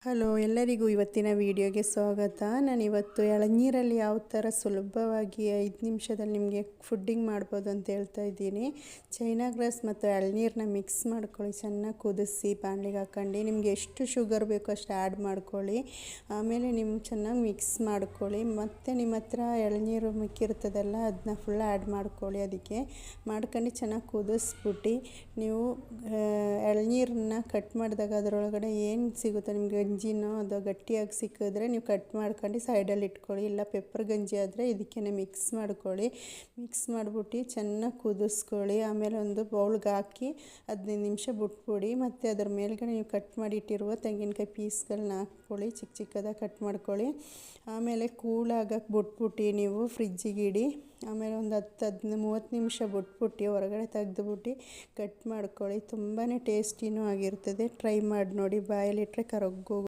Hello ಎಲ್ಲರಿಗೂ ಇವತ್ತಿನ ವಿಡಿಯೋಗೆ ಸ್ವಾಗತ. ನಾನಿವತ್ತು ಎಳನೀರಲ್ಲಿ ಯಾವ ಥರ ಸುಲಭವಾಗಿ 5 ನಿಮಿಷದಲ್ಲಿ ನಿಮಗೆ ಫುಡ್ಡಿಂಗ್ ಮಾಡ್ಬೋದು ಅಂತ ಹೇಳ್ತಾ ಇದ್ದೀನಿ. ಚೈನಾ ಗ್ರಾಸ್ ಮತ್ತು ಎಳನೀರನ್ನ ಮಿಕ್ಸ್ ಮಾಡ್ಕೊಳ್ಳಿ, ಚೆನ್ನಾಗಿ ಕುದಿಸಿ ಬಾಣಲಿಗೆ ಹಾಕ್ಕೊಂಡು ನಿಮಗೆ ಎಷ್ಟು ಶುಗರ್ ಬೇಕೋ ಅಷ್ಟು ಆ್ಯಡ್ ಮಾಡ್ಕೊಳ್ಳಿ. ಆಮೇಲೆ ನೀವು ಚೆನ್ನಾಗಿ ಮಿಕ್ಸ್ ಮಾಡ್ಕೊಳ್ಳಿ. ಮತ್ತು ನಿಮ್ಮ ಹತ್ರ ಎಳನೀರು ಮಿಕ್ಕಿರ್ತದಲ್ಲ ಅದನ್ನ ಫುಲ್ ಆ್ಯಡ್ ಮಾಡ್ಕೊಳ್ಳಿ. ಅದಕ್ಕೆ ಮಾಡ್ಕೊಂಡು ಚೆನ್ನಾಗಿ ಕುದಿಸ್ಬಿಟ್ಟು ನೀವು ಎಳನೀರನ್ನ ಕಟ್ ಮಾಡಿದಾಗ ಅದರೊಳಗಡೆ ಏನು ಸಿಗುತ್ತೋ ನಿಮಗೆ ಗಂಜಿನೋ ಅದು ಗಟ್ಟಿಯಾಗಿ ಸಿಕ್ಕಿದ್ರೆ ನೀವು ಕಟ್ ಮಾಡ್ಕೊಂಡು ಸೈಡಲ್ಲಿ ಇಟ್ಕೊಳ್ಳಿ. ಇಲ್ಲ ಪೆಪ್ಪರ್ ಗಂಜಿ ಆದರೆ ಇದಕ್ಕೇ ಮಿಕ್ಸ್ ಮಾಡ್ಕೊಳ್ಳಿ. ಮಿಕ್ಸ್ ಮಾಡಿಬಿಟ್ಟು ಚೆನ್ನಾಗಿ ಕುದಿಸ್ಕೊಳ್ಳಿ. ಆಮೇಲೆ ಒಂದು ಬೌಲ್ಗೆ ಹಾಕಿ 15 ನಿಮಿಷ ಬಿಟ್ಬಿಡಿ. ಮತ್ತು ಅದರ ಮೇಲ್ಗಡೆ ನೀವು ಕಟ್ ಮಾಡಿಟ್ಟಿರುವ ತೆಂಗಿನಕಾಯಿ ಪೀಸ್ಗಳನ್ನ ಹಾಕ್ಕೊಳ್ಳಿ, ಚಿಕ್ಕ ಚಿಕ್ಕದಾಗಿ ಕಟ್ ಮಾಡ್ಕೊಳ್ಳಿ. ಆಮೇಲೆ ಕೂಲಾಗಕ್ಕೆ ಬಿಟ್ಬಿಟ್ಟು ನೀವು ಫ್ರಿಜ್ಜಿಗೆ ಇಡಿ. ಆಮೇಲೆ ಒಂದು 10-30 ನಿಮಿಷ ಬಿಟ್ಬಿಟ್ಟು ಹೊರಗಡೆ ತೆಗೆದುಬಿಟ್ಟು ಕಟ್ ಮಾಡ್ಕೊಳ್ಳಿ. ತುಂಬಾ ಟೇಸ್ಟಿನೂ ಆಗಿರ್ತದೆ. ಟ್ರೈ ಮಾಡಿ ನೋಡಿ, ಬಾಯಲ್ಲಿಟ್ಟರೆ ಕರಗೋಗುತ್ತೆ.